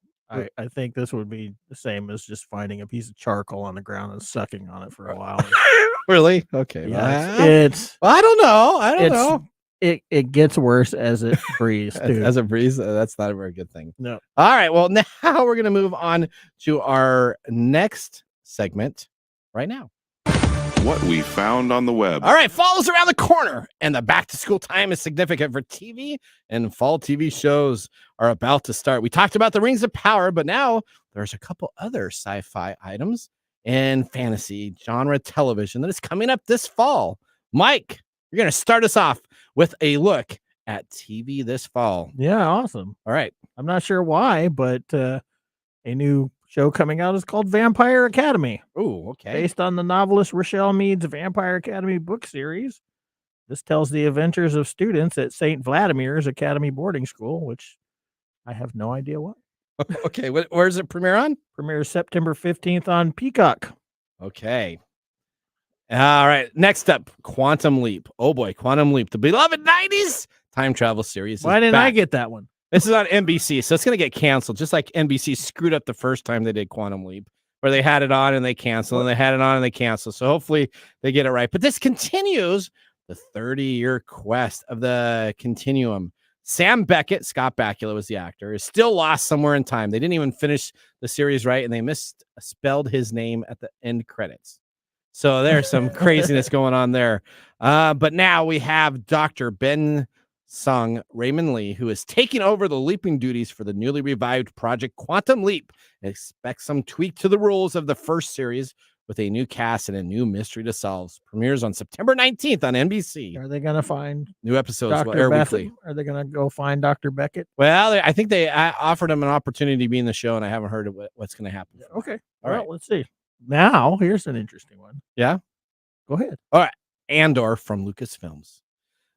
I think this would be the same as just finding a piece of charcoal on the ground and sucking on it for a while. Really? Okay. Yeah, it's I don't know. I don't know. It gets worse as it breathes, too. As it breathes, that's not a very good thing. No. All right. Well, now we're going to move on to our next segment right now. what we found on the web. All right, fall is around the corner, and the back-to-school time is significant for TV, and fall TV shows are about to start. We talked about the Rings of Power, but now there's a couple other sci-fi items and fantasy genre television that is coming up this fall. Mike, you're going to start us off with a look at TV this fall. Yeah, awesome. All right. I'm not sure why, but a new show coming out is called Vampire Academy. Oh, okay. Based on the novelist Rochelle Mead's Vampire Academy book series. This tells the adventures of students at St. Vladimir's Academy boarding school, which I have no idea what. Okay, where's it premiere on? Premieres September 15th on Peacock. Okay. All right, next up, Quantum Leap. Oh boy, Quantum Leap, the beloved 90s time travel series. Why didn't I get that one? This is on NBC, so it's going to get canceled, just like NBC screwed up the first time they did Quantum Leap, where they had it on and they canceled, and they had it on and they canceled. So hopefully they get it right. But this continues the 30-year quest of the continuum. Sam Beckett, Scott Bakula was the actor, is still lost somewhere in time. They didn't even finish the series right, and they misspelled his name at the end credits. So there's some craziness going on there. But now we have Dr. Ben Sung Raymond Lee, who is taking over the leaping duties for the newly revived Project Quantum Leap. Expect some tweak to the rules of the first series with a new cast and a new mystery to solve. Premieres on September 19th on NBC. Are they going to find new episodes? Dr. Will air Beckett? weekly. Are they going to go find Dr. Beckett? Well, I think they offered him an opportunity to be in the show, and I haven't heard of what's going to happen. Okay. All right. Let's see. Now, here's an interesting one. Yeah? Go ahead. All right. Andor from Lucasfilms.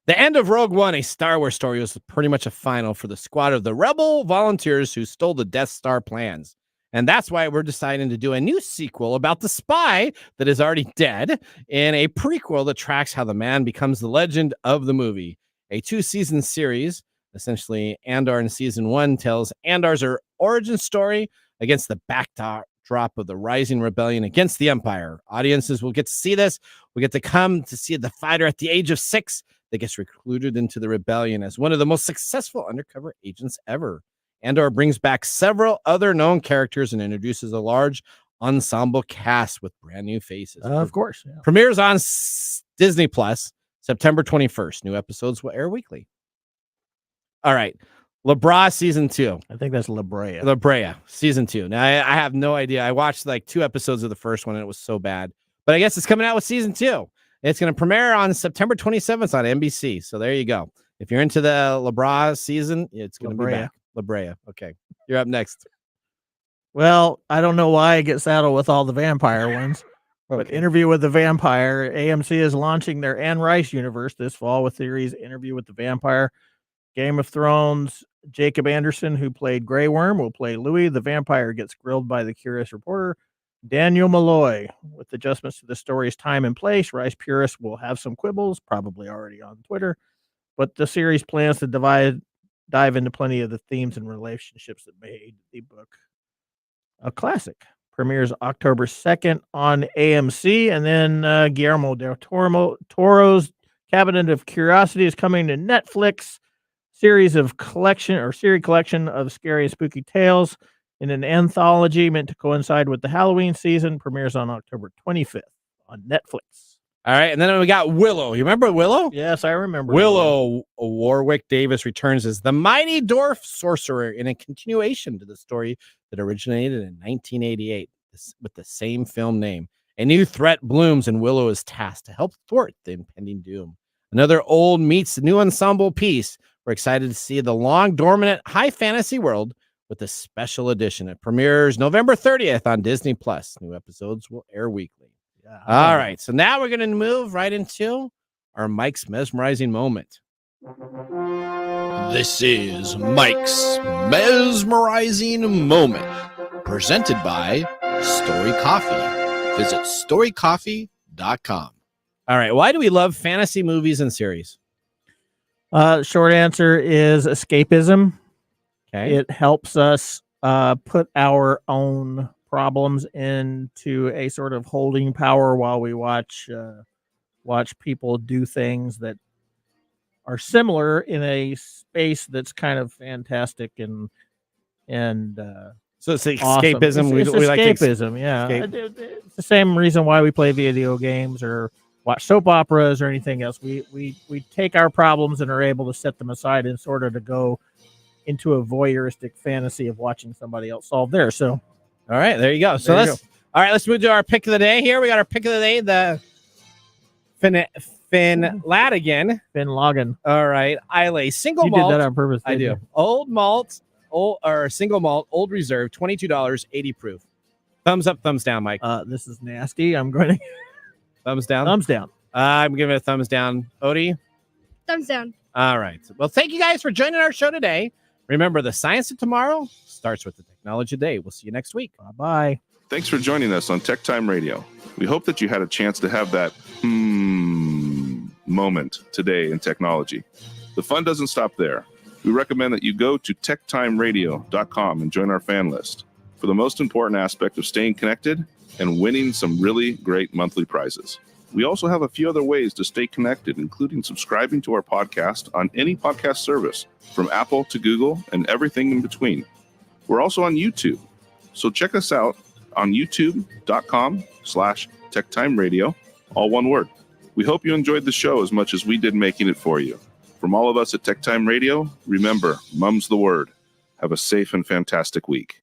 The end of Rogue One, a Star Wars story, was pretty much a final for the squad of the rebel volunteers who stole the Death Star plans. And that's why we're deciding to do a new sequel about the spy that is already dead and a prequel that tracks how the man becomes the legend of the movie. A 2-season series, essentially Andor in season 1 tells Andor's origin story against the backdrop of the rising rebellion against the Empire. Audiences will get to see this. We get to come to see the fighter at the age of 6 that gets recruited into the rebellion as one of the most successful undercover agents ever. Andor brings back several other known characters and introduces a large ensemble cast with brand new faces. Of course. Yeah. Premieres on Disney Plus September 21st. New episodes will air weekly. All right. La Brea season 2. I think that's La Brea. La Brea season 2. Now, I have no idea. I watched like 2 episodes of the first one and it was so bad. But I guess it's coming out with season 2. It's going to premiere on September 27th on NBC. So there you go. If you're into the La Brea season, it's going to be back. La Brea. Okay. You're up next. Well, I don't know why I get saddled with all the vampire ones. But Interview with the Vampire, AMC is launching their Anne Rice universe this fall with series Interview with the Vampire. Game of Thrones, Jacob Anderson, who played Grey Worm, will play Louis. The vampire gets grilled by the curious reporter. Daniel Malloy, with adjustments to the story's time and place. Rice purists will have some quibbles, probably already on Twitter. But the series plans to dive into plenty of the themes and relationships that made the book a classic. Premieres October 2nd on AMC, and then Guillermo del Toro's Cabinet of Curiosity is coming to Netflix. Series collection of scary and spooky tales in an anthology meant to coincide with the Halloween season. Premieres on October 25th on Netflix. All right, and then we got Willow. You remember Willow? Yes, I remember. Willow. Warwick Davis returns as the mighty dwarf sorcerer in a continuation to the story that originated in 1988 with the same film name. A new threat blooms, and Willow is tasked to help thwart the impending doom. Another old meets new ensemble piece. We're excited to see the long dormant high fantasy world with a special edition. It premieres November 30th on Disney Plus. New episodes will air weekly. Yeah. All right. So now we're going to move right into our Mike's mesmerizing moment. This is Mike's mesmerizing moment, presented by Story Coffee. Visit storycoffee.com. All right. Why do we love fantasy movies and series? Short answer is escapism. Okay. It helps us put our own problems into a sort of holding power while we watch people do things that are similar in a space that's kind of fantastic and So it's the awesome. escapism. It's we like to escapism, yeah. escape. It's the same reason why we play video games or watch soap operas or anything else. We take our problems and are able to set them aside in order to go into a voyeuristic fantasy of watching somebody else solve theirs. So, all right, there you go. So let's move to our pick of the day here. We got our pick of the day, the Finn Ladigan. Finn Logan. All right. Islay single malt. You did that on purpose. I do. Old malt, single malt, old reserve, $22, 80 proof. Thumbs up, thumbs down, Mike. This is nasty. I'm going to thumbs down. Thumbs down. I'm giving it a thumbs down. Odie? Thumbs down. All right. Well, thank you guys for joining our show today. Remember, the science of tomorrow starts with the technology today. We'll see you next week. Bye-bye. Thanks for joining us on TechTime Radio. We hope that you had a chance to have that moment today in technology. The fun doesn't stop there. We recommend that you go to techtimeradio.com and join our fan list for the most important aspect of staying connected and winning some really great monthly prizes. We also have a few other ways to stay connected, including subscribing to our podcast on any podcast service, from Apple to Google and everything in between. We're also on YouTube, so check us out on youtube.com/techtimeradio, all one word. We hope you enjoyed the show as much as we did making it for you. From all of us at TechTime Radio, remember, Mumm's the word. Have a safe and fantastic week.